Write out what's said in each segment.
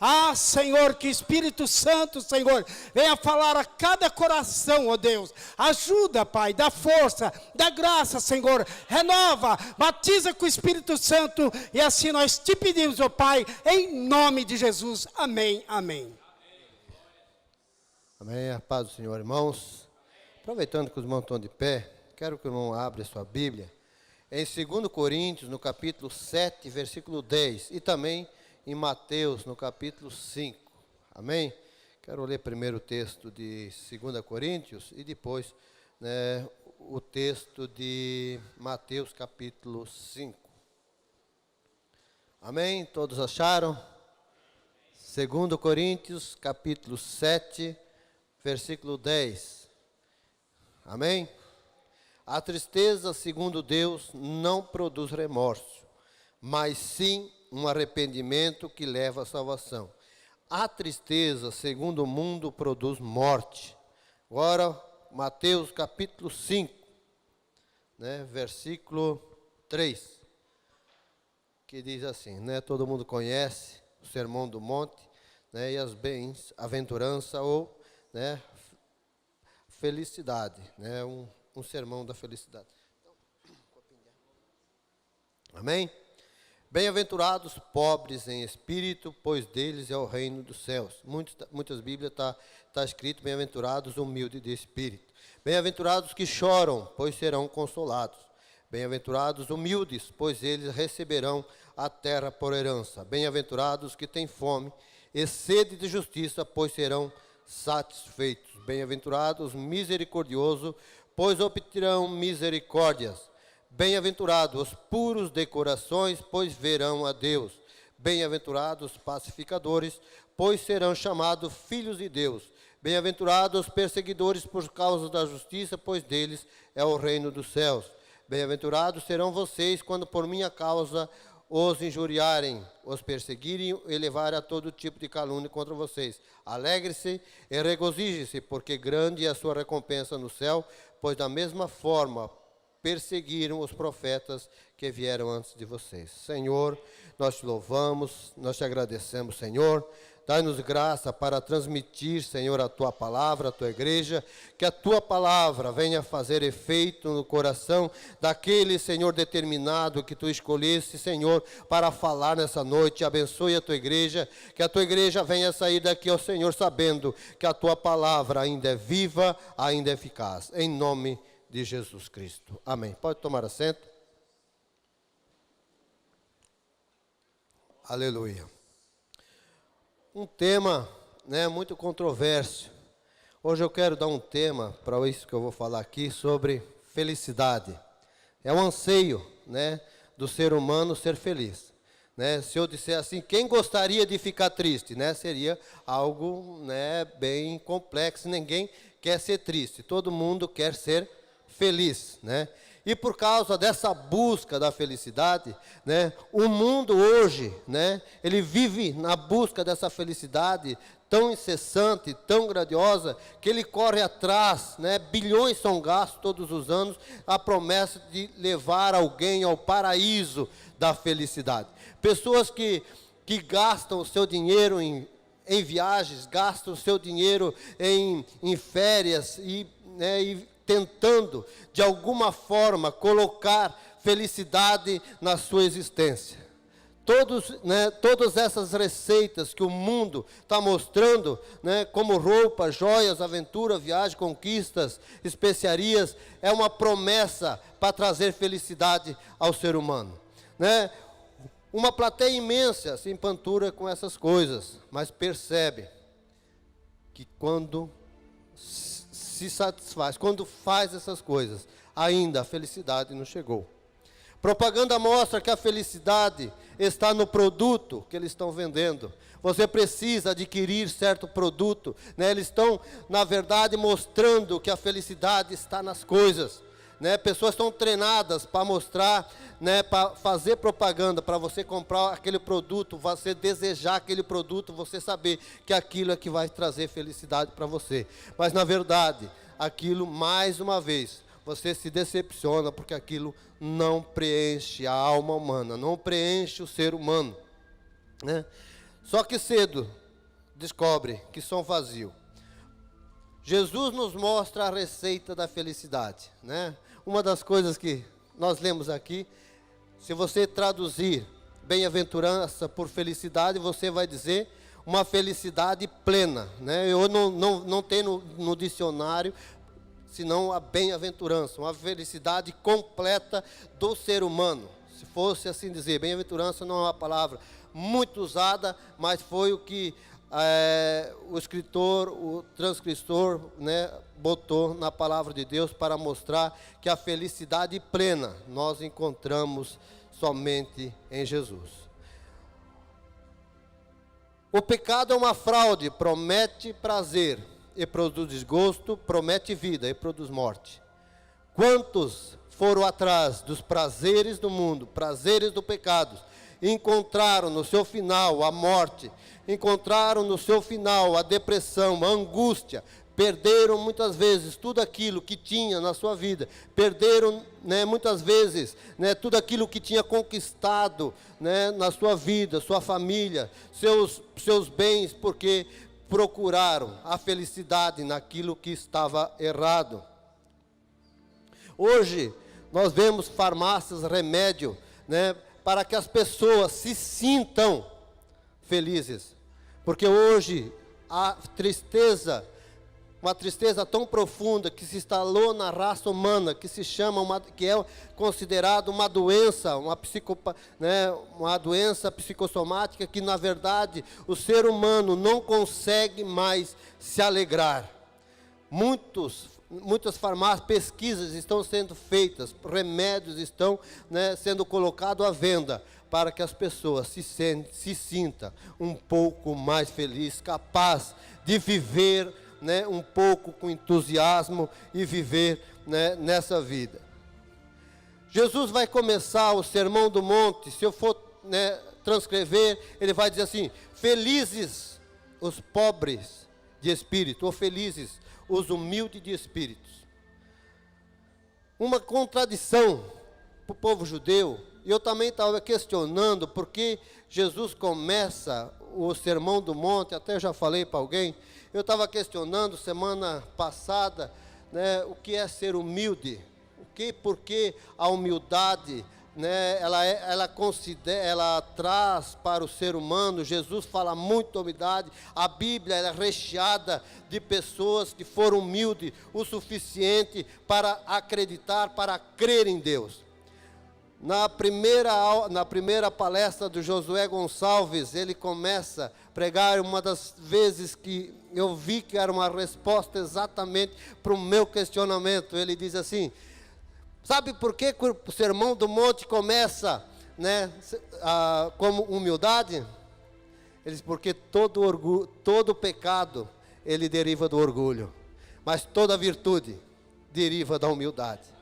Ah, Senhor, que Espírito Santo, Senhor, venha falar a cada coração, ó Deus. Ajuda, Pai, dá força, dá graça, Senhor. Renova, batiza com o Espírito Santo. E assim nós te pedimos, ó Pai, em nome de Jesus. Amém, amém. Amém, a paz do Senhor, irmãos. Aproveitando que os irmãos estão de pé, quero que o irmão abra a sua Bíblia. Em 2 Coríntios, no capítulo 7, versículo 10. E também em Mateus, no capítulo 5. Amém? Quero ler primeiro o texto de 2 Coríntios e depois o texto de Mateus, capítulo 5. Amém? Todos acharam? 2 Coríntios, capítulo 7, versículo 10. Amém? A tristeza, segundo Deus, não produz remorso, mas sim um arrependimento que leva à salvação. A tristeza, segundo o mundo, produz morte. Agora, Mateus capítulo 5, versículo 3, que diz assim, todo mundo conhece o Sermão do Monte, e as bem-aventurança ou felicidade, um sermão da felicidade. Amém? Bem-aventurados pobres em espírito, pois deles é o reino dos céus. Muitas Bíblias está escrito, bem-aventurados humildes de espírito. Bem-aventurados que choram, pois serão consolados. Bem-aventurados humildes, pois eles receberão a terra por herança. Bem-aventurados que têm fome e sede de justiça, pois serão satisfeitos. Bem-aventurados misericordiosos, pois obterão misericórdias. Bem-aventurados os puros de corações, pois verão a Deus. Bem-aventurados os pacificadores, pois serão chamados filhos de Deus. Bem-aventurados os perseguidores por causa da justiça, pois deles é o reino dos céus. Bem-aventurados serão vocês quando por minha causa os injuriarem, os perseguirem e levarem a todo tipo de calúnia contra vocês. Alegre-se e regozije-se, porque grande é a sua recompensa no céu, pois da mesma forma perseguiram os profetas que vieram antes de vocês. Senhor, nós te louvamos, nós te agradecemos, Senhor. Dai-nos graça para transmitir, Senhor, a tua palavra, a tua igreja, que a tua palavra venha fazer efeito no coração daquele, Senhor, determinado que tu escolheste, Senhor, para falar nessa noite. Abençoe a tua igreja, que a tua igreja venha sair daqui, ó Senhor, sabendo que a tua palavra ainda é viva, ainda é eficaz. Em nome de Jesus Cristo. Amém. Pode tomar assento. Aleluia. Um tema, muito controverso. Hoje eu quero dar um tema para isso que eu vou falar aqui sobre felicidade. É um anseio, do ser humano ser feliz. Se eu disser assim, quem gostaria de ficar triste, seria algo, bem complexo. Ninguém quer ser triste. Todo mundo quer ser feliz, E por causa dessa busca da felicidade, o mundo hoje, ele vive na busca dessa felicidade tão incessante, tão grandiosa, que ele corre atrás, bilhões são gastos todos os anos, a promessa de levar alguém ao paraíso da felicidade. Pessoas que gastam o seu dinheiro em viagens, gastam o seu dinheiro em férias e tentando, de alguma forma, colocar felicidade na sua existência. Todas essas receitas que o mundo está mostrando, como roupa, joias, aventura, viagem, conquistas, especiarias, é uma promessa para trazer felicidade ao ser humano. Uma plateia imensa se empantura com essas coisas, mas percebe que quando se satisfaz, quando faz essas coisas, ainda a felicidade não chegou. Propaganda mostra que a felicidade está no produto que eles estão vendendo. Você precisa adquirir certo produto, Eles estão, na verdade, mostrando que a felicidade está nas coisas. Pessoas estão treinadas para mostrar, para fazer propaganda, para você comprar aquele produto, você desejar aquele produto, você saber que aquilo é que vai trazer felicidade para você. Mas na verdade, aquilo, mais uma vez, você se decepciona porque aquilo não preenche a alma humana, não preenche o ser humano. Só que cedo descobre que são vazios. Jesus nos mostra a receita da felicidade, né? Uma das coisas que nós lemos aqui, se você traduzir bem-aventurança por felicidade, você vai dizer uma felicidade plena, né? Eu não tenho no dicionário, senão a bem-aventurança, uma felicidade completa do ser humano. Se fosse assim dizer, bem-aventurança não é uma palavra muito usada, mas foi o que o escritor, o transcritor, né, botou na palavra de Deus para mostrar que a felicidade plena nós encontramos somente em Jesus. O pecado é uma fraude, promete prazer e produz desgosto, promete vida e produz morte. Quantos foram atrás dos prazeres do mundo, prazeres do pecado, encontraram no seu final a morte, encontraram no seu final a depressão, a angústia, perderam muitas vezes tudo aquilo que tinha na sua vida, perderam, né, muitas vezes, né, tudo aquilo que tinha conquistado, né, na sua vida, sua família, seus bens, porque procuraram a felicidade naquilo que estava errado. Hoje nós vemos farmácias, remédio, né, para que as pessoas se sintam felizes, porque hoje a tristeza, uma tristeza tão profunda que se instalou na raça humana, que se chama que é considerado uma doença, uma doença psicossomática, que na verdade o ser humano não consegue mais se alegrar. Muitas farmácias, pesquisas estão sendo feitas, remédios estão, né, sendo colocados à venda, para que as pessoas se sintam um pouco mais felizes, capaz de viver, né, um pouco com entusiasmo e viver, né, nessa vida. Jesus vai começar o Sermão do Monte, se eu for, né, transcrever, ele vai dizer assim: felizes os pobres de espírito, ou felizes os humildes de espíritos. Uma contradição para o povo judeu. E eu também estava questionando porque Jesus começa o Sermão do Monte, até já falei para alguém, eu estava questionando semana passada, né, o que é ser humilde, porque a humildade, né, ela traz para o ser humano. Jesus fala muito de humildade, a Bíblia é recheada de pessoas que foram humildes o suficiente para acreditar, para crer em Deus. Na primeira palestra do Josué Gonçalves, ele começa a pregar, uma das vezes que eu vi que era uma resposta exatamente para o meu questionamento. Ele diz assim: sabe por que o Sermão do Monte começa, né, como humildade? Ele diz: porque todo pecado, ele deriva do orgulho, mas toda virtude deriva da humildade.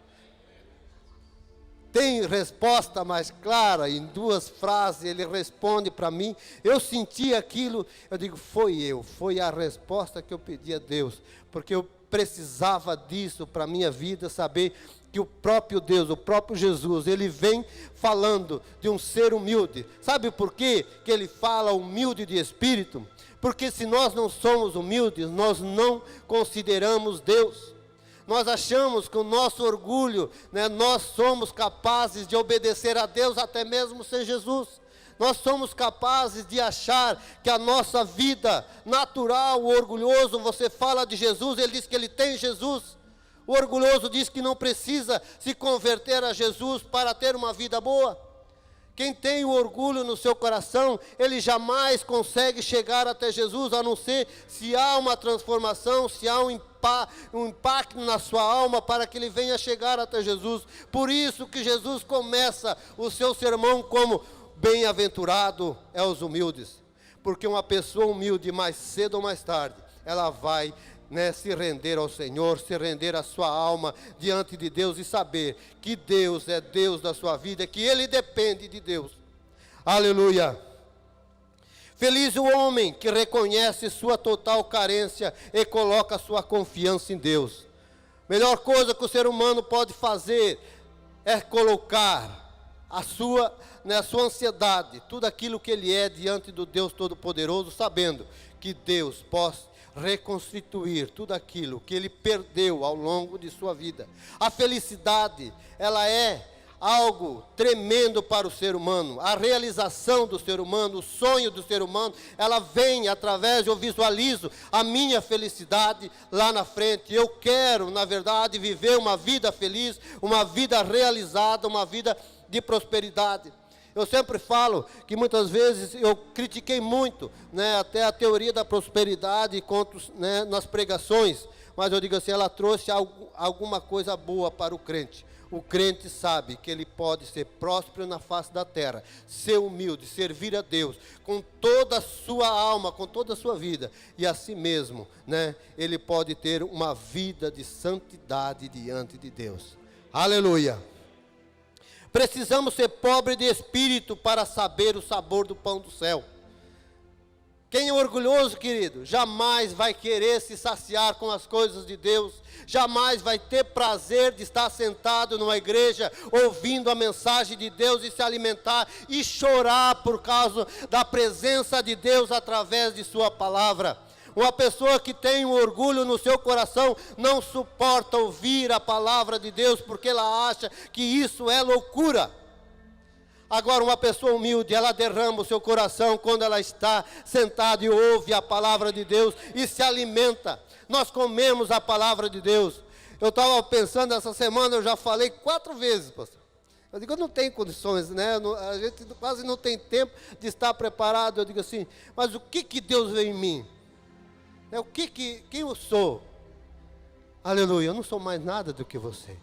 Tem resposta mais clara, em 2 frases ele responde para mim. Eu senti aquilo, eu digo, foi a resposta que eu pedi a Deus, porque eu precisava disso para a minha vida, saber que o próprio Deus, o próprio Jesus, ele vem falando de um ser humilde. Sabe por quê que ele fala humilde de espírito? Porque se nós não somos humildes, nós não consideramos Deus. Nós achamos que o nosso orgulho, né, nós somos capazes de obedecer a Deus até mesmo sem Jesus. Nós somos capazes de achar que a nossa vida natural, o orgulhoso, você fala de Jesus, ele diz que ele tem Jesus. O orgulhoso diz que não precisa se converter a Jesus para ter uma vida boa. Quem tem o orgulho no seu coração, ele jamais consegue chegar até Jesus, a não ser se há uma transformação, se há um impacto na sua alma para que ele venha chegar até Jesus. Por isso que Jesus começa o seu sermão como: bem-aventurado é os humildes. Porque uma pessoa humilde, mais cedo ou mais tarde, ela vai, né, se render ao Senhor, se render a sua alma diante de Deus e saber que Deus é Deus da sua vida, que ele depende de Deus. Aleluia! Feliz o homem que reconhece sua total carência e coloca sua confiança em Deus. Melhor coisa que o ser humano pode fazer é colocar né, a sua ansiedade, tudo aquilo que ele é diante do Deus Todo-Poderoso, sabendo que Deus pode reconstituir tudo aquilo que ele perdeu ao longo de sua vida. A felicidade, ela é algo tremendo para o ser humano. A realização do ser humano, o sonho do ser humano, ela vem através, eu visualizo a minha felicidade lá na frente. Eu quero, na verdade, viver uma vida feliz, uma vida realizada, uma vida de prosperidade. Eu sempre falo que muitas vezes eu critiquei muito, né, até a teoria da prosperidade né, nas pregações, mas eu digo assim, ela trouxe alguma coisa boa para o crente. O crente sabe que ele pode ser próspero na face da terra, ser humilde, servir a Deus com toda a sua alma, com toda a sua vida, e assim mesmo, né, ele pode ter uma vida de santidade diante de Deus. Aleluia! Precisamos ser pobres de espírito para saber o sabor do pão do céu. Quem é orgulhoso, querido, jamais vai querer se saciar com as coisas de Deus, jamais vai ter prazer de estar sentado numa igreja, ouvindo a mensagem de Deus e se alimentar e chorar por causa da presença de Deus através de sua palavra. Uma pessoa que tem um orgulho no seu coração não suporta ouvir a palavra de Deus, porque ela acha que isso é loucura. Agora, uma pessoa humilde, ela derrama o seu coração quando ela está sentada e ouve a palavra de Deus e se alimenta. Nós comemos a palavra de Deus. Eu estava pensando, essa semana eu já falei 4 vezes, pastor. Eu digo, eu não tenho condições, né? A gente quase não tem tempo de estar preparado. Eu digo assim, mas o que Deus vê em mim? Quem eu sou? Aleluia, eu não sou mais nada do que você.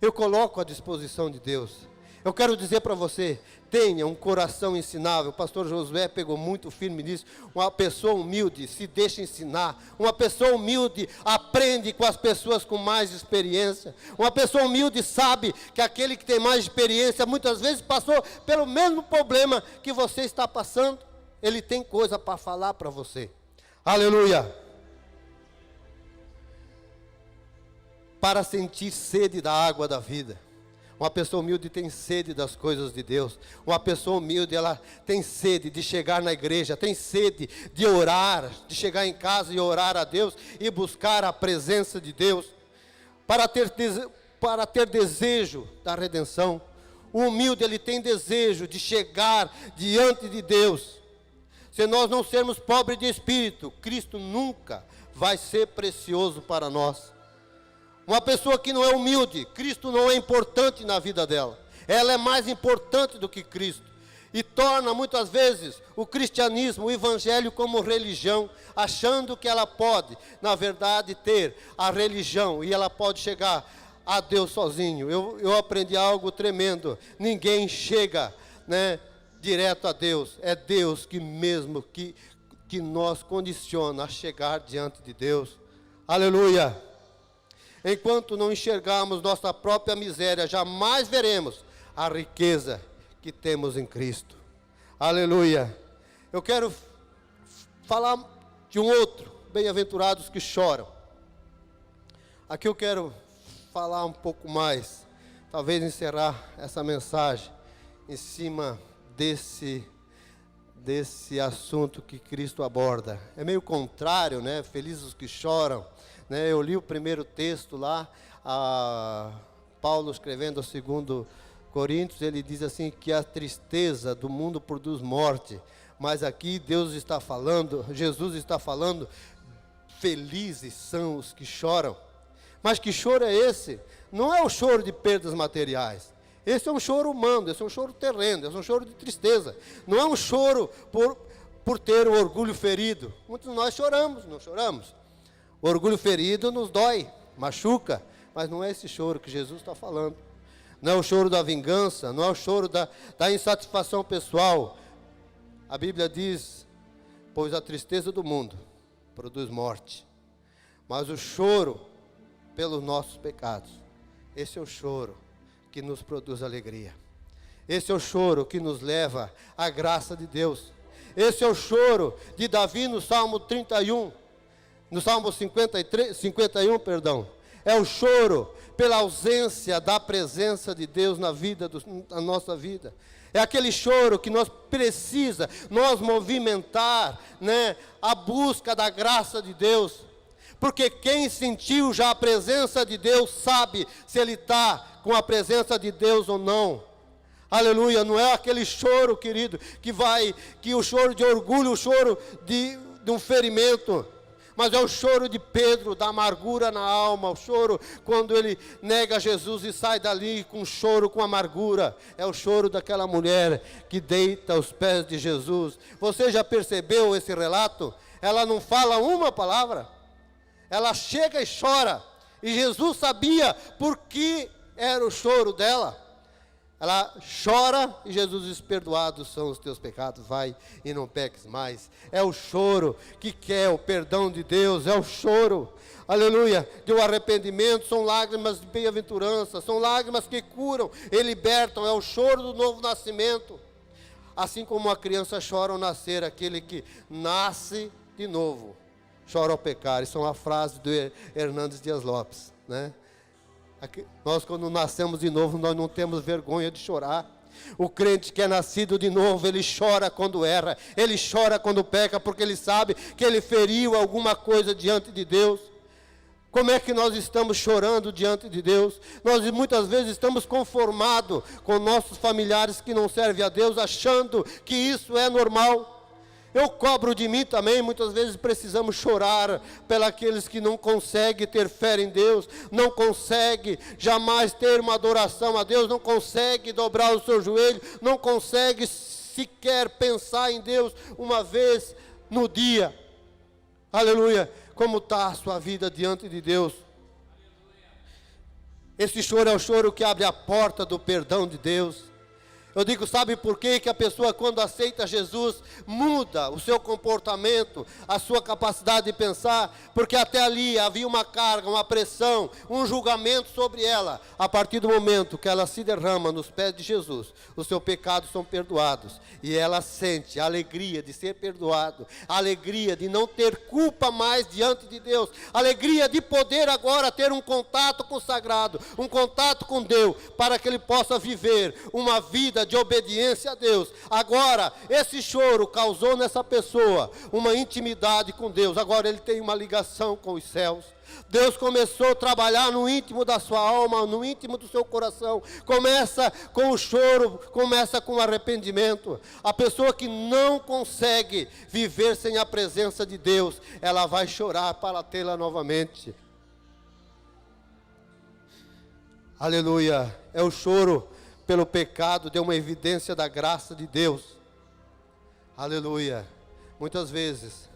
Eu coloco à disposição de Deus. Eu quero dizer para você, tenha um coração ensinável. O pastor Josué pegou muito firme nisso. Uma pessoa humilde se deixa ensinar. Uma pessoa humilde aprende com as pessoas com mais experiência. Uma pessoa humilde sabe que aquele que tem mais experiência, muitas vezes passou pelo mesmo problema que você está passando. Ele tem coisa para falar para você. Aleluia! Para sentir sede da água da vida. Uma pessoa humilde tem sede das coisas de Deus. Uma pessoa humilde, ela tem sede de chegar na igreja, tem sede de orar, de chegar em casa e orar a Deus e buscar a presença de Deus. Para ter desejo da redenção. O humilde, ele tem desejo de chegar diante de Deus. Se nós não sermos pobres de espírito, Cristo nunca vai ser precioso para nós. Uma pessoa que não é humilde, Cristo não é importante na vida dela. Ela é mais importante do que Cristo. E torna muitas vezes o cristianismo, o evangelho como religião, achando que ela pode, na verdade, ter a religião e ela pode chegar a Deus sozinho. Eu aprendi algo tremendo. Ninguém chega, né, direto a Deus. É Deus que mesmo que nos condiciona a chegar diante de Deus. Aleluia! Enquanto não enxergarmos nossa própria miséria, jamais veremos a riqueza que temos em Cristo. Aleluia! Eu quero falar de um outro, bem-aventurados que choram. Aqui eu quero falar um pouco mais, talvez encerrar essa mensagem em cima desse assunto que Cristo aborda. É meio contrário, né? Felizes os que choram. Eu li o primeiro texto lá, Paulo escrevendo ao 2 Coríntios, ele diz assim que a tristeza do mundo produz morte, mas aqui Deus está falando, Jesus está falando, felizes são os que choram. Mas que choro é esse? Não é o choro de perdas materiais, esse é um choro humano, esse é um choro terreno, esse é um choro de tristeza, não é um choro por ter o orgulho ferido. Muitos de nós choramos, não choramos? O orgulho ferido nos dói, machuca, mas não é esse choro que Jesus está falando. Não é o choro da vingança, não é o choro da insatisfação pessoal. A Bíblia diz, pois a tristeza do mundo produz morte, mas o choro pelos nossos pecados, esse é o choro que nos produz alegria. Esse é o choro que nos leva à graça de Deus. Esse é o choro de Davi no Salmo 31. No Salmo 51, é o choro pela ausência da presença de Deus na nossa vida. É aquele choro que nós nós movimentar, né, a busca da graça de Deus. Porque quem sentiu já a presença de Deus sabe se ele está com a presença de Deus ou não. Aleluia, não é aquele choro, querido, que o choro de orgulho, o choro de um ferimento. Mas é o choro de Pedro, da amargura na alma, o choro quando ele nega Jesus e sai dali com choro, com amargura. É o choro daquela mulher que deita aos pés de Jesus. Você já percebeu esse relato? Ela não fala uma palavra, ela chega e chora. E Jesus sabia por que era o choro dela. Ela chora e Jesus diz: perdoados são os teus pecados, vai e não peques mais. É o choro que quer o perdão de Deus, é o choro, aleluia, de um arrependimento. São lágrimas de bem-aventurança, são lágrimas que curam e libertam. É o choro do novo nascimento. Assim como uma criança chora ao nascer, aquele que nasce de novo chora ao pecar. Isso é uma frase do Hernandes Dias Lopes, né? Nós, quando nascemos de novo, nós não temos vergonha de chorar. O crente que é nascido de novo, ele chora quando erra, ele chora quando peca, porque ele sabe que ele feriu alguma coisa diante de Deus. Como é que nós estamos chorando diante de Deus? Nós muitas vezes estamos conformados com nossos familiares que não servem a Deus, achando que isso é normal. Eu cobro de mim também, muitas vezes precisamos chorar pelos que não conseguem ter fé em Deus, não conseguem jamais ter uma adoração a Deus, não conseguem dobrar o seu joelho, não conseguem sequer pensar em Deus uma vez no dia. Aleluia! Como está a sua vida diante de Deus? Esse choro é o choro que abre a porta do perdão de Deus. Eu digo, sabe por quê? Que a pessoa, quando aceita Jesus, muda o seu comportamento, a sua capacidade de pensar, porque até ali havia uma carga, uma pressão, um julgamento sobre ela. A partir do momento que ela se derrama nos pés de Jesus, os seus pecados são perdoados, e ela sente a alegria de ser perdoado, a alegria de não ter culpa mais diante de Deus, a alegria de poder agora ter um contato com o sagrado, um contato com Deus, para que ele possa viver uma vida de obediência a Deus. Agora, esse choro causou nessa pessoa uma intimidade com Deus. Agora ele tem uma ligação com os céus. Deus começou a trabalhar no íntimo da sua alma, no íntimo do seu coração. Começa com o choro, começa com o arrependimento. A pessoa que não consegue viver sem a presença de Deus, ela vai chorar para tê-la novamente. Aleluia. É o choro pelo pecado, de uma evidência da graça de Deus. Aleluia. Muitas vezes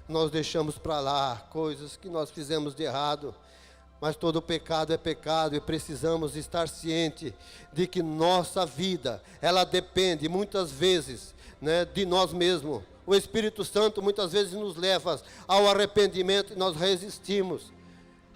nós deixamos para lá coisas que nós fizemos de errado, mas todo pecado é pecado, e precisamos estar cientes de que nossa vida, ela depende muitas vezes, né, de nós mesmos. O Espírito Santo muitas vezes nos leva ao arrependimento e nós resistimos.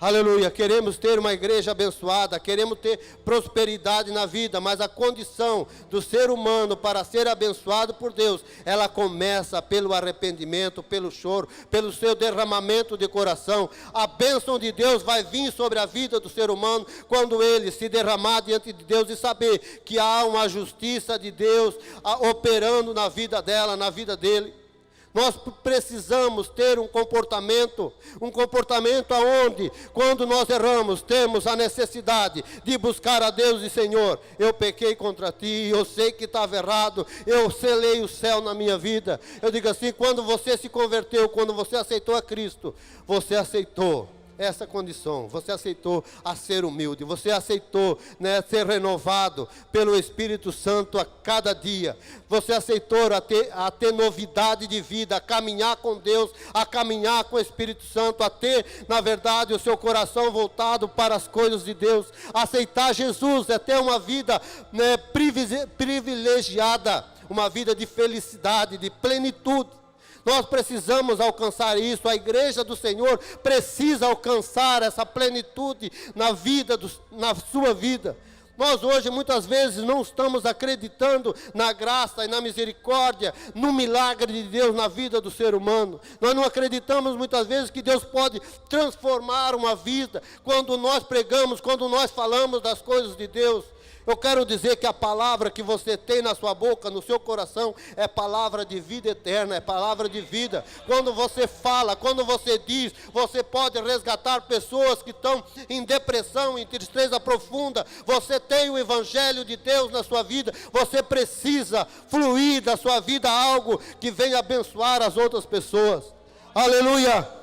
Aleluia, queremos ter uma igreja abençoada, queremos ter prosperidade na vida, mas a condição do ser humano para ser abençoado por Deus, ela começa pelo arrependimento, pelo choro, pelo seu derramamento de coração. A bênção de Deus vai vir sobre a vida do ser humano quando ele se derramar diante de Deus e saber que há uma justiça de Deus operando na vida dela, na vida dele. Nós precisamos ter um comportamento aonde, quando nós erramos, temos a necessidade de buscar a Deus e Senhor, eu pequei contra ti, eu sei que estava errado, eu selei o céu na minha vida. Eu digo assim, quando você se converteu, quando você aceitou a Cristo, você aceitou essa condição, você aceitou a ser humilde, você aceitou, né, ser renovado pelo Espírito Santo a cada dia, você aceitou a ter novidade de vida, a caminhar com Deus, a caminhar com o Espírito Santo, a ter, na verdade, o seu coração voltado para as coisas de Deus. Aceitar Jesus é ter uma vida, né, privilegiada, uma vida de felicidade, de plenitude. Nós precisamos alcançar isso, a igreja do Senhor precisa alcançar essa plenitude na sua vida. Nós hoje muitas vezes não estamos acreditando na graça e na misericórdia, no milagre de Deus na vida do ser humano. Nós não acreditamos muitas vezes que Deus pode transformar uma vida quando nós pregamos, quando nós falamos das coisas de Deus. Eu quero dizer que a palavra que você tem na sua boca, no seu coração, é palavra de vida eterna, é palavra de vida. Quando você fala, quando você diz, você pode resgatar pessoas que estão em depressão, em tristeza profunda. Você tem o Evangelho de Deus na sua vida, você precisa fluir da sua vida algo que venha abençoar as outras pessoas. Aleluia!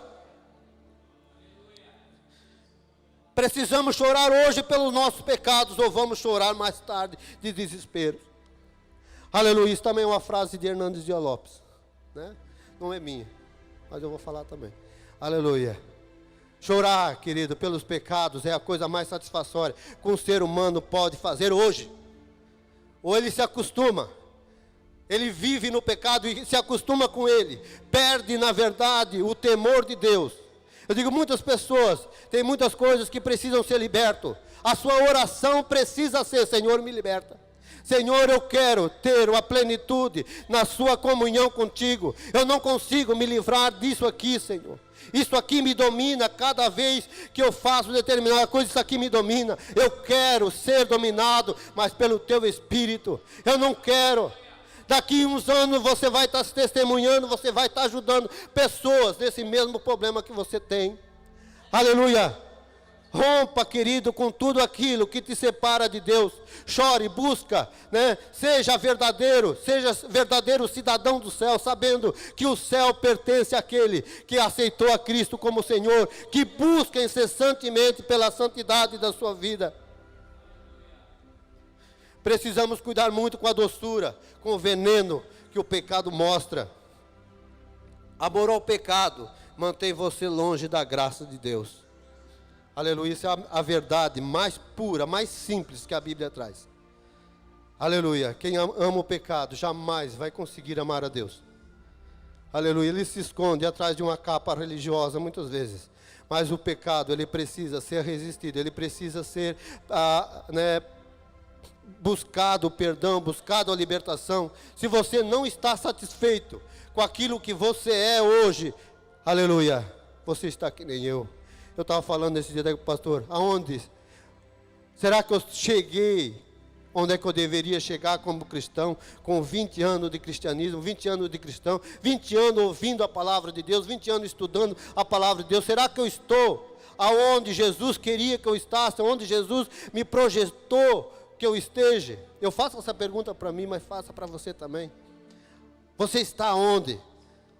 Precisamos chorar hoje pelos nossos pecados, ou vamos chorar mais tarde de desespero. Aleluia, isso também é uma frase de Hernandes Dias Lopes, né? Não é minha, mas eu vou falar também. Aleluia. Chorar, querido, pelos pecados é a coisa mais satisfatória que um ser humano pode fazer hoje. Ou ele se acostuma, ele vive no pecado e se acostuma com ele, perde na verdade o temor de Deus. Eu digo, muitas pessoas, tem muitas coisas que precisam ser libertas. A sua oração precisa ser: Senhor, me liberta. Senhor, eu quero ter a plenitude na sua comunhão contigo. Eu não consigo me livrar disso aqui, Senhor. Isso aqui me domina cada vez que eu faço determinada coisa, isso aqui me domina. Eu quero ser dominado, mas pelo teu Espírito. Eu não quero. Daqui uns anos você vai estar se testemunhando, você vai estar ajudando pessoas nesse mesmo problema que você tem. Aleluia. Rompa, querido, com tudo aquilo que te separa de Deus. Chore, busca, né? Seja verdadeiro cidadão do céu, sabendo que o céu pertence àquele que aceitou a Cristo como Senhor, que busca incessantemente pela santidade da sua vida. Precisamos cuidar muito com a doçura, com o veneno que o pecado mostra. Amor ao pecado mantém você longe da graça de Deus. Aleluia, isso é a verdade mais pura, mais simples que a Bíblia traz. Aleluia, quem ama o pecado jamais vai conseguir amar a Deus. Aleluia, ele se esconde atrás de uma capa religiosa muitas vezes. Mas o pecado, ele precisa ser resistido, ele precisa ser buscado o perdão, buscado a libertação. Se você não está satisfeito com aquilo que você é hoje, aleluia, você está que nem eu. Eu estava falando nesse dia com o pastor, aonde? Será que eu cheguei onde é que eu deveria chegar como cristão, com 20 anos de cristianismo, 20 anos de cristão, 20 anos ouvindo a palavra de Deus, 20 anos estudando a palavra de Deus? Será que eu estou aonde Jesus queria que eu estasse, aonde Jesus me projetou que eu esteja? Eu faço essa pergunta para mim, mas faça para você também. Você está onde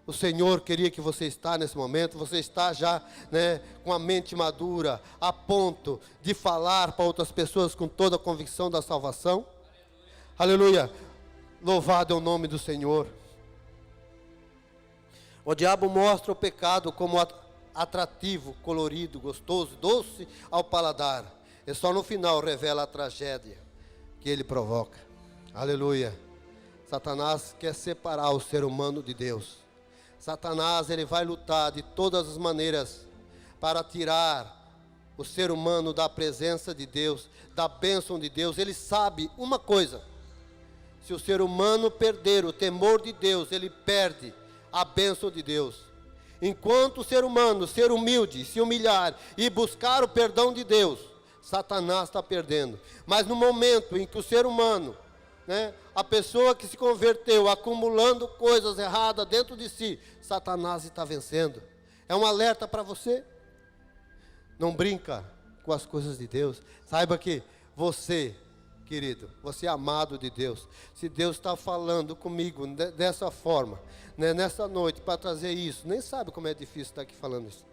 o Senhor queria que você está nesse momento? Você está já, com a mente madura, a ponto de falar para outras pessoas com toda a convicção da salvação? Aleluia. Louvado é o nome do Senhor. O diabo mostra o pecado como atrativo, colorido, gostoso, doce ao paladar. E só no final revela a tragédia que ele provoca. Aleluia. Satanás quer separar o ser humano de Deus. Satanás, ele vai lutar de todas as maneiras para tirar o ser humano da presença de Deus, da bênção de Deus. Ele sabe uma coisa: se o ser humano perder o temor de Deus, ele perde a bênção de Deus. Enquanto o ser humano ser humilde, se humilhar e buscar o perdão de Deus, Satanás está perdendo. Mas no momento em que o ser humano, a pessoa que se converteu acumulando coisas erradas dentro de si, Satanás está vencendo. É um alerta para você. Não brinca com as coisas de Deus. Saiba que você, querido, você é amado de Deus. Se Deus está falando comigo dessa forma, nessa noite, para trazer isso, nem sabe como é difícil estar aqui falando isso.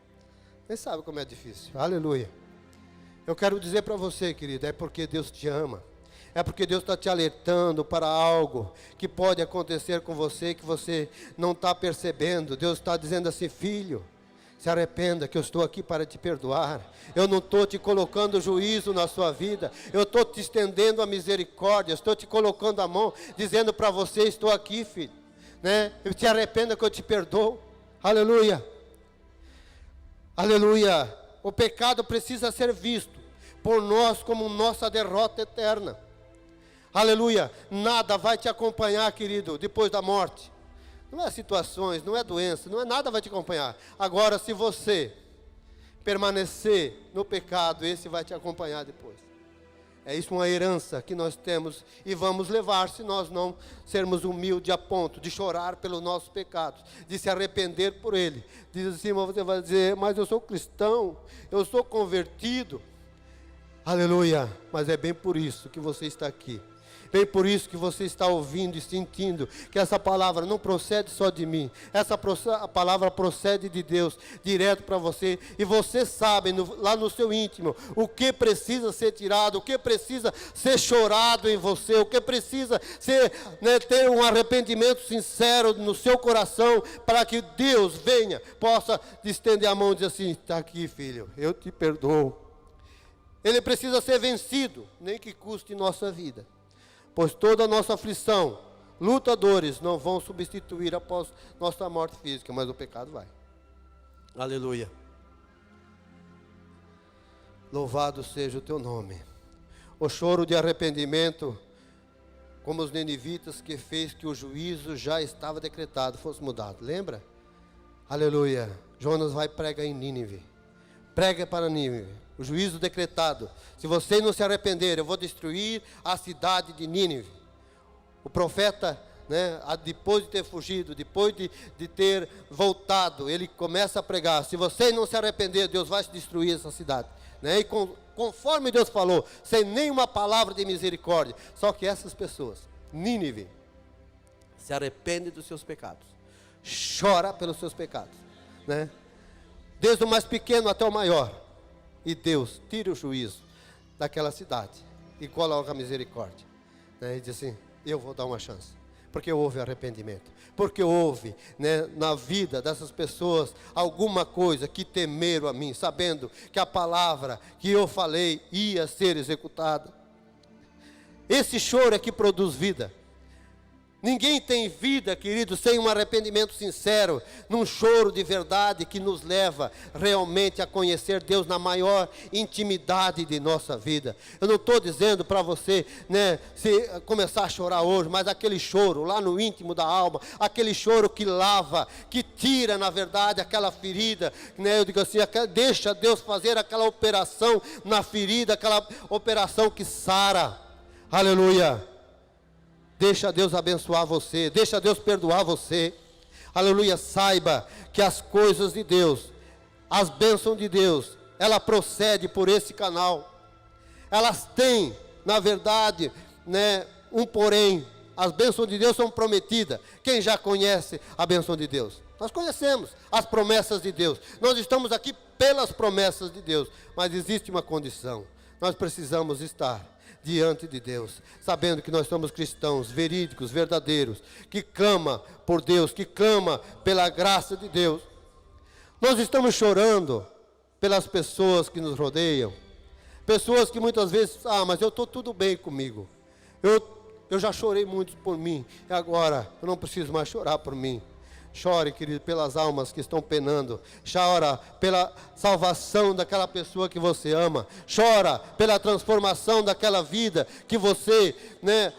Nem sabe como é difícil. Aleluia. Eu quero dizer para você, querido, é porque Deus te ama. É porque Deus está te alertando para algo que pode acontecer com você, que você não está percebendo. Deus está dizendo assim: filho, se arrependa, que eu estou aqui para te perdoar. Eu não estou te colocando juízo na sua vida, eu estou te estendendo a misericórdia, estou te colocando a mão, dizendo para você: estou aqui, filho, se arrependa que eu te perdoo. Aleluia. Aleluia. O pecado precisa ser visto por nós como nossa derrota eterna. Aleluia. Nada vai te acompanhar, querido, depois da morte. Não é situações, não é doença, não é nada vai te acompanhar. Agora, se você permanecer no pecado, esse vai te acompanhar depois. É isso uma herança que nós temos e vamos levar se nós não sermos humildes a ponto de chorar pelos nossos pecados, de se arrepender por ele. Diz assim, você vai dizer, mas eu sou cristão, eu sou convertido. Aleluia, mas é bem por isso que você está aqui. Bem por isso que você está ouvindo e sentindo que essa palavra não procede só de mim. Essa palavra procede de Deus, direto para você. E você sabe, lá no seu íntimo, o que precisa ser tirado, o que precisa ser chorado em você, o que precisa ser, ter um arrependimento sincero no seu coração, para que Deus venha, possa estender a mão e dizer assim, está aqui, filho, eu te perdoo. Ele precisa ser vencido, nem que custe nossa vida. Pois toda a nossa aflição, lutadores não vão substituir após nossa morte física, mas o pecado vai. Aleluia. Louvado seja o teu nome. O choro de arrependimento, como os ninivitas, que fez que o juízo já estava decretado, fosse mudado. Lembra? Aleluia. Jonas vai pregar em Nínive. Prega para Nínive. O juízo decretado. Se vocês não se arrependerem, eu vou destruir a cidade de Nínive. O profeta, depois de ter fugido, depois de ter voltado, ele começa a pregar. Se vocês não se arrependerem, Deus vai destruir essa cidade. E conforme Deus falou, sem nenhuma palavra de misericórdia. Só que essas pessoas, Nínive, se arrependem dos seus pecados. Chora pelos seus pecados. Desde o mais pequeno até o maior. E Deus tira o juízo daquela cidade e coloca a misericórdia. E diz assim, eu vou dar uma chance. Porque houve arrependimento. Porque houve, na vida dessas pessoas alguma coisa que temeram a mim, sabendo que a palavra que eu falei ia ser executada. Esse choro é que produz vida. Ninguém tem vida, querido, sem um arrependimento sincero, num choro de verdade que nos leva realmente a conhecer Deus na maior intimidade de nossa vida. Eu não estou dizendo para você, se começar a chorar hoje, mas aquele choro lá no íntimo da alma, aquele choro que lava, que tira, na verdade, aquela ferida, eu digo assim, deixa Deus fazer aquela operação na ferida, aquela operação que sara. Aleluia. Deixa Deus abençoar você, deixa Deus perdoar você. Aleluia, saiba que as coisas de Deus, as bênçãos de Deus, ela procede por esse canal. Elas têm, na verdade, um porém. As bênçãos de Deus são prometidas. Quem já conhece a bênção de Deus? Nós conhecemos as promessas de Deus. Nós estamos aqui pelas promessas de Deus. Mas existe uma condição. Nós precisamos estar diante de Deus, sabendo que nós somos cristãos verídicos, verdadeiros, que clama por Deus, que clama pela graça de Deus. Nós estamos chorando pelas pessoas que nos rodeiam, pessoas que muitas vezes, mas eu estou tudo bem comigo, eu já chorei muito por mim, e agora eu não preciso mais chorar por mim. Chore, querido, pelas almas que estão penando. Chora pela salvação daquela pessoa que você ama. Chora pela transformação daquela vida que você,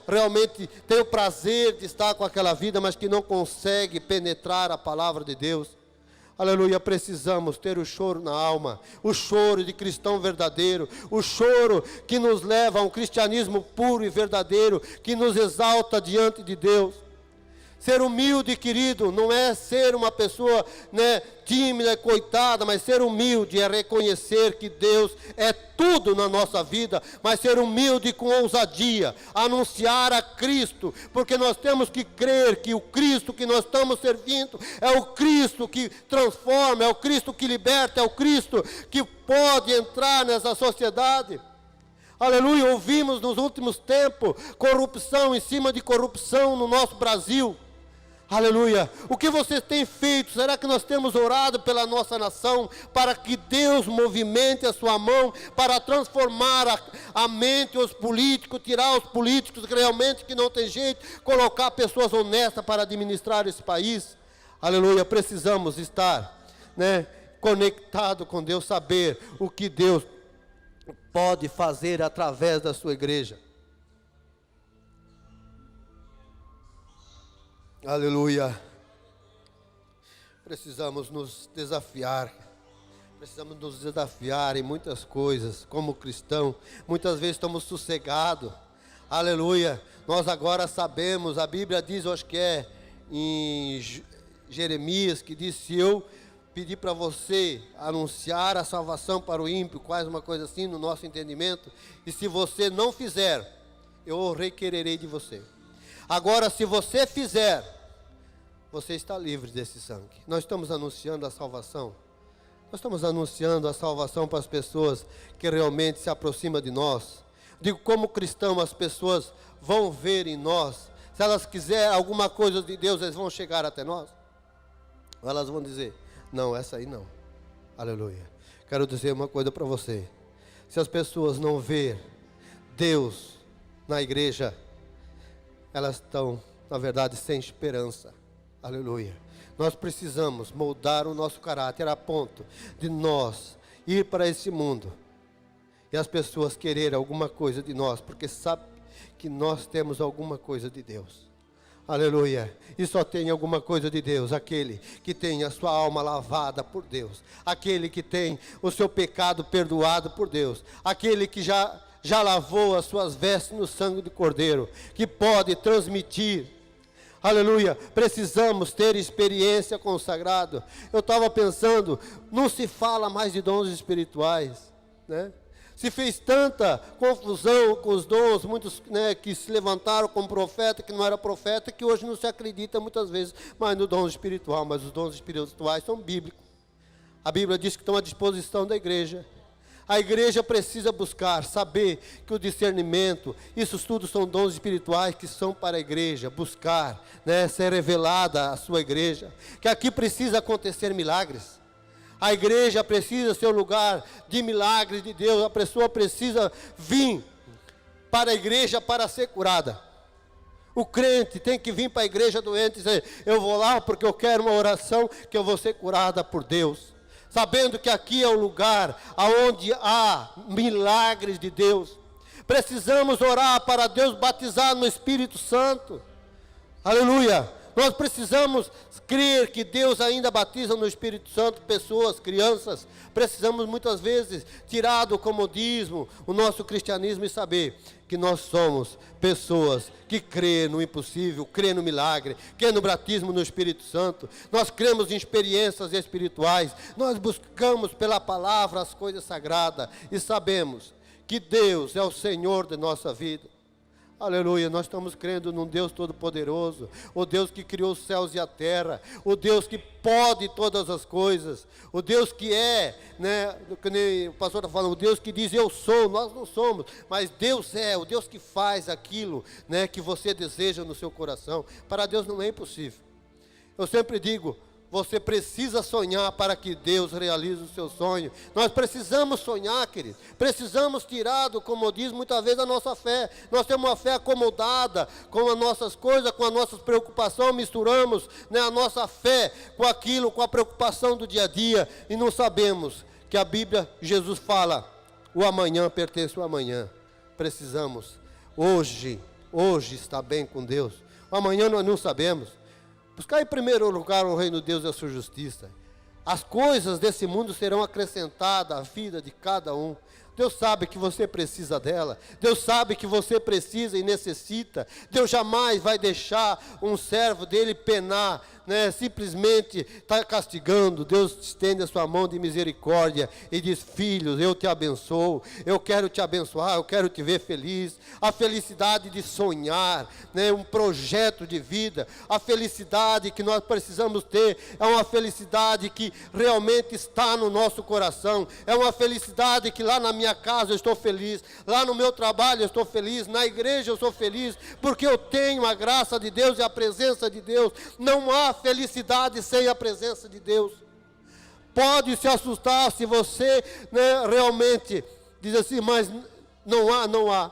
realmente tem o prazer de estar com aquela vida, mas que não consegue penetrar a palavra de Deus. Aleluia, precisamos ter o choro na alma, o choro de cristão verdadeiro, o choro que nos leva a um cristianismo puro e verdadeiro, que nos exalta diante de Deus. Ser humilde, querido, não é ser uma pessoa tímida, coitada, mas ser humilde é reconhecer que Deus é tudo na nossa vida, mas ser humilde com ousadia, anunciar a Cristo, porque nós temos que crer que o Cristo que nós estamos servindo é o Cristo que transforma, é o Cristo que liberta, é o Cristo que pode entrar nessa sociedade. Aleluia, ouvimos nos últimos tempos corrupção em cima de corrupção no nosso Brasil. Aleluia, o que você tem feito? Será que nós temos orado pela nossa nação, para que Deus movimente a sua mão, para transformar a mente dos políticos, tirar os políticos realmente que não tem jeito, colocar pessoas honestas para administrar esse país? Aleluia, precisamos estar conectado com Deus, saber o que Deus pode fazer através da sua igreja. Aleluia. Precisamos nos desafiar. precisamos nos desafiar em muitas coisas, como cristão. Muitas vezes estamos sossegados, aleluia. Nós agora sabemos, a Bíblia diz, eu acho que é em Jeremias, que diz: se eu pedir para você anunciar a salvação para o ímpio, quase uma coisa assim no nosso entendimento, e se você não fizer, eu o requererei de você. Agora, se você fizer, você está livre desse sangue. Nós estamos anunciando a salvação. Nós estamos anunciando a salvação para as pessoas que realmente se aproximam de nós. Digo, como cristão, as pessoas vão ver em nós. Se elas quiserem alguma coisa de Deus, eles vão chegar até nós. Ou elas vão dizer: não, essa aí não. Aleluia. Quero dizer uma coisa para você. Se as pessoas não ver Deus na igreja, elas estão, na verdade, sem esperança. Aleluia. Nós precisamos moldar o nosso caráter a ponto de nós ir para esse mundo e as pessoas quererem alguma coisa de nós, porque sabem que nós temos alguma coisa de Deus. Aleluia. E só tem alguma coisa de Deus aquele que tem a sua alma lavada por Deus, aquele que tem o seu pecado perdoado por Deus, aquele que já lavou as suas vestes no sangue do Cordeiro, que pode transmitir. Aleluia. Precisamos ter experiência com o sagrado. Eu estava pensando, não se fala mais de dons espirituais, né? Se fez tanta confusão com os dons, muitos, né, que se levantaram como profeta, que não era profeta, que hoje não se acredita muitas vezes mais no dom espiritual, mas os dons espirituais são bíblicos. A Bíblia diz que estão à disposição da igreja. A igreja precisa buscar, saber que o discernimento, isso tudo são dons espirituais que são para a igreja, buscar, né, ser revelada à sua igreja, que aqui precisa acontecer milagres. A igreja precisa ser um lugar de milagres de Deus, a pessoa precisa vir para a igreja para ser curada. O crente tem que vir para a igreja doente e dizer: eu vou lá porque eu quero uma oração que eu vou ser curada por Deus. Sabendo que aqui é o lugar onde há milagres de Deus. Precisamos orar para Deus batizar no Espírito Santo. Aleluia. Nós precisamos crer que Deus ainda batiza no Espírito Santo pessoas, crianças. Precisamos muitas vezes tirar do comodismo o nosso cristianismo e saber que nós somos pessoas que crê no impossível, crê no milagre, crê no batismo no Espírito Santo. Nós cremos em experiências espirituais. Nós buscamos pela palavra as coisas sagradas e sabemos que Deus é o Senhor de nossa vida. Aleluia, nós estamos crendo num Deus todo-poderoso, o Deus que criou os céus e a terra, o Deus que pode todas as coisas, o Deus que é, né, que nem o pastor está falando, o Deus que diz eu sou, nós não somos, mas Deus é, o Deus que faz aquilo, né, que você deseja no seu coração. Para Deus não é impossível. Eu sempre digo, você precisa sonhar para que Deus realize o seu sonho. Nós precisamos sonhar, querido. Precisamos tirar do comodismo muitas vezes a nossa fé. Nós temos uma fé acomodada com as nossas coisas, com as nossas preocupações. Misturamos, né, a nossa fé com aquilo, com a preocupação do dia a dia. E não sabemos que a Bíblia, Jesus fala, o amanhã pertence ao amanhã. Precisamos, hoje está bem com Deus. O amanhã nós não sabemos. Buscar em primeiro lugar o reino de Deus e a sua justiça. As coisas desse mundo serão acrescentadas à vida de cada um. Deus sabe que você precisa dela. Deus sabe que você precisa e necessita. Deus jamais vai deixar um servo dele penar, né? Simplesmente está castigando. Deus estende a sua mão de misericórdia e diz: filhos, eu te abençoo, eu quero te abençoar, eu quero te ver feliz. A felicidade de sonhar, né? Um projeto de vida. A felicidade que nós precisamos ter é uma felicidade que realmente está no nosso coração. É uma felicidade que lá na minha casa eu estou feliz, lá no meu trabalho eu estou feliz, na igreja eu sou feliz, porque eu tenho a graça de Deus e a presença de Deus. Não há felicidade sem a presença de Deus. Pode se assustar se você, né, realmente diz assim, mas não há.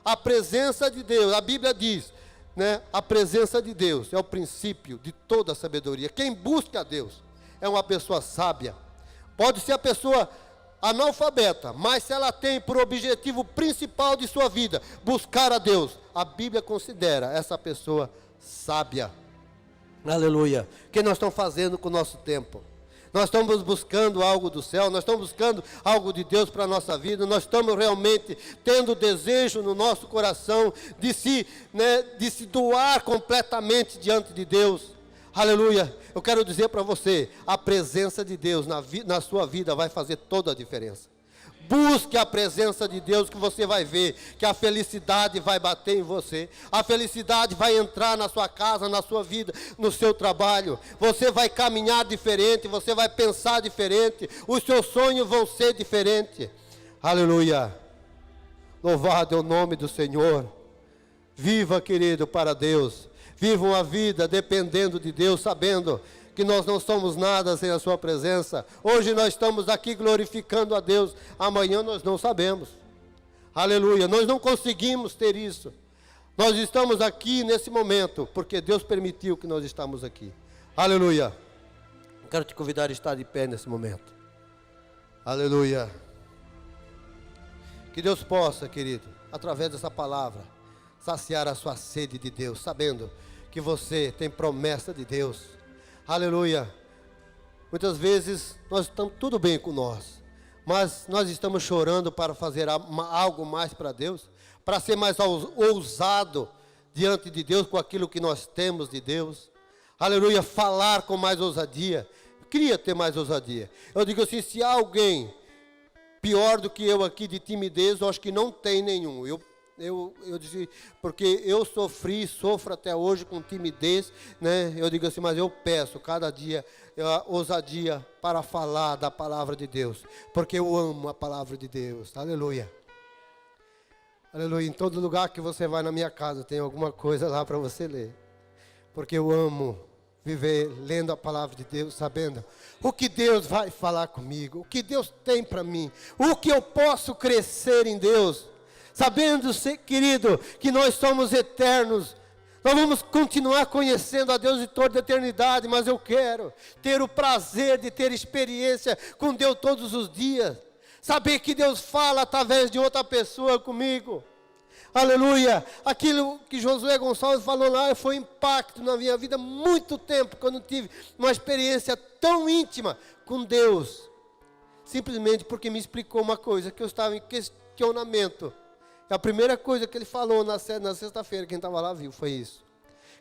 A presença de Deus, a Bíblia diz, né, a presença de Deus é o princípio de toda a sabedoria. Quem busca a Deus é uma pessoa sábia. Pode ser a pessoa analfabeta, mas se ela tem por objetivo principal de sua vida buscar a Deus, a Bíblia considera essa pessoa sábia. Aleluia. O que nós estamos fazendo com o nosso tempo? Nós estamos buscando algo do céu, nós estamos buscando algo de Deus para a nossa vida, nós estamos realmente tendo desejo no nosso coração de se doar completamente diante de Deus. Aleluia. Eu quero dizer para você, a presença de Deus na sua vida vai fazer toda a diferença. Busque a presença de Deus, que você vai ver que a felicidade vai bater em você. A felicidade vai entrar na sua casa, na sua vida, no seu trabalho. Você vai caminhar diferente, você vai pensar diferente. Os seus sonhos vão ser diferentes. Aleluia. Louvado é o nome do Senhor. Viva, querido, para Deus. Viva uma vida dependendo de Deus, sabendo que nós não somos nada sem a sua presença. Hoje nós estamos aqui glorificando a Deus, amanhã nós não sabemos. Aleluia, nós não conseguimos ter isso. Nós estamos aqui nesse momento, porque Deus permitiu que nós estamos aqui. Aleluia. Quero te convidar a estar de pé nesse momento. Aleluia. Que Deus possa, querido, através dessa palavra, saciar a sua sede de Deus, sabendo que você tem promessa de Deus. Aleluia. Muitas vezes nós estamos tudo bem com nós, mas nós estamos chorando para fazer algo mais para Deus, para ser mais ousado diante de Deus com aquilo que nós temos de Deus. Aleluia. Falar com mais ousadia. Queria ter mais ousadia. Eu digo assim, se há alguém pior do que eu aqui de timidez, eu acho que não tem nenhum. Eu disse, porque eu sofro até hoje com timidez, né? Eu digo assim, mas eu peço cada dia ousadia para falar da palavra de Deus, porque eu amo a palavra de Deus. Aleluia. Aleluia. Em todo lugar que você vai na minha casa, tem alguma coisa lá para você ler, porque eu amo viver lendo a palavra de Deus, sabendo o que Deus vai falar comigo, o que Deus tem para mim, o que eu posso crescer em Deus. Sabendo, querido, que nós somos eternos, nós vamos continuar conhecendo a Deus de toda a eternidade, mas eu quero ter o prazer de ter experiência com Deus todos os dias, saber que Deus fala através de outra pessoa comigo. Aleluia. Aquilo que Josué Gonçalves falou lá foi impacto na minha vida, muito tempo que eu não tive uma experiência tão íntima com Deus, simplesmente porque me explicou uma coisa que eu estava em questionamento. A primeira coisa que ele falou na sexta-feira, quem estava lá viu, foi isso.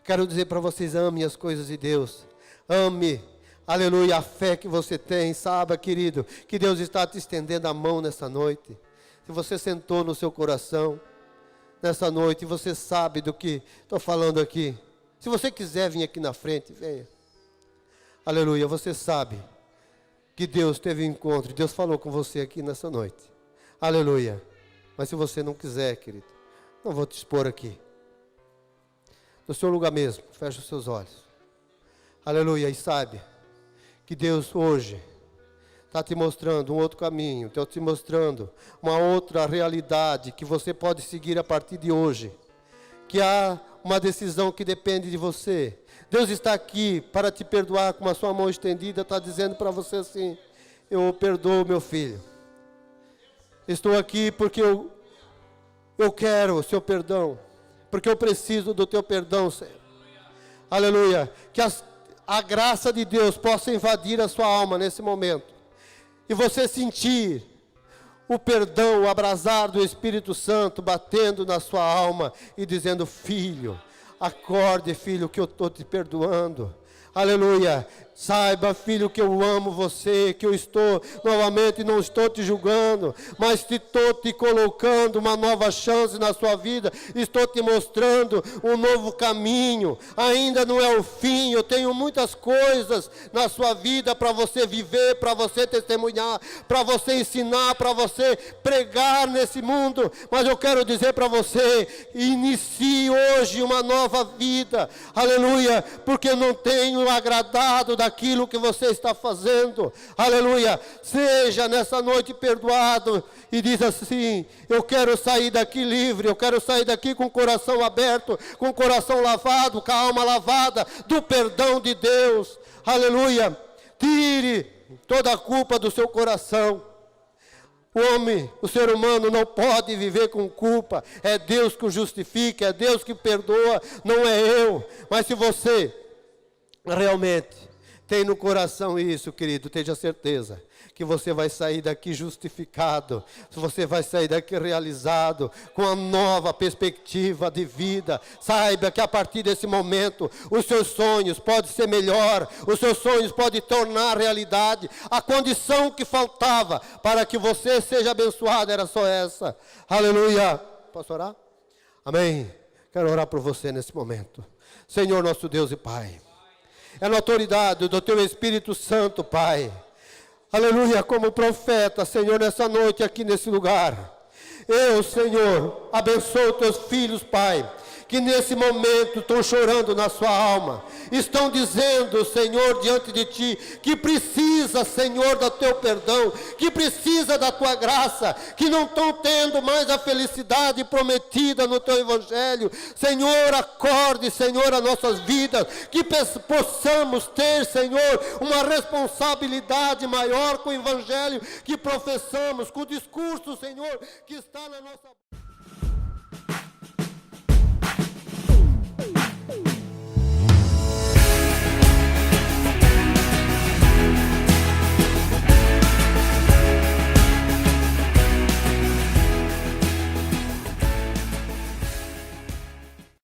Quero dizer para vocês, ame as coisas de Deus. Ame, aleluia, a fé que você tem. Saiba, querido, que Deus está te estendendo a mão nessa noite. Se você sentou no seu coração nessa noite, você sabe do que estou falando aqui. Se você quiser vir aqui na frente, venha. Aleluia, você sabe que Deus teve um encontro, Deus falou com você aqui nessa noite. Aleluia. Mas se você não quiser, querido, não vou te expor aqui. No seu lugar mesmo, feche os seus olhos. Aleluia, e sabe que Deus hoje está te mostrando um outro caminho, está te mostrando uma outra realidade que você pode seguir a partir de hoje. Que há uma decisão que depende de você. Deus está aqui para te perdoar com a sua mão estendida, está dizendo para você assim, eu perdoo meu filho. Estou aqui porque eu quero o seu perdão, porque eu preciso do teu perdão, Senhor. Aleluia. Que a graça de Deus possa invadir a sua alma nesse momento. E você sentir o perdão, o abrasar do Espírito Santo batendo na sua alma e dizendo, filho, acorde, filho, que eu estou te perdoando. Aleluia. Saiba, filho, que eu amo você, que eu estou, novamente, não estou te julgando, mas estou te colocando uma nova chance na sua vida, estou te mostrando um novo caminho, ainda não é o fim, eu tenho muitas coisas na sua vida para você viver, para você testemunhar, para você ensinar, para você pregar nesse mundo, mas eu quero dizer para você, inicie hoje uma nova vida, aleluia, porque eu não tenho agradado daquilo que você está fazendo, aleluia. Seja nessa noite perdoado e diz assim, eu quero sair daqui livre, eu quero sair daqui com o coração aberto, com o coração lavado, com a alma lavada do perdão de Deus, aleluia. Tire toda a culpa do seu coração. O homem, o ser humano não pode viver com culpa, é Deus que o justifica, é Deus que perdoa, não é eu. Mas se você realmente Tem no coração isso, querido, tenha certeza que você vai sair daqui justificado, você vai sair daqui realizado, com uma nova perspectiva de vida. Saiba que a partir desse momento, os seus sonhos podem ser melhor, os seus sonhos podem tornar realidade. A condição que faltava para que você seja abençoado era só essa. Aleluia. Posso orar? Amém. Quero orar por você nesse momento. Senhor nosso Deus e Pai, é na autoridade do Teu Espírito Santo, Pai. Aleluia, como profeta, Senhor, nessa noite aqui nesse lugar. Eu, Senhor, abençoo Teus filhos, Pai, que nesse momento estão chorando na sua alma. Estão dizendo, Senhor, diante de Ti, que precisa, Senhor, do Teu perdão, que precisa da Tua graça, que não estão tendo mais a felicidade prometida no Teu Evangelho. Senhor, acorde, Senhor, as nossas vidas, que possamos ter, Senhor, uma responsabilidade maior com o Evangelho que professamos, com o discurso, Senhor, que está na nossa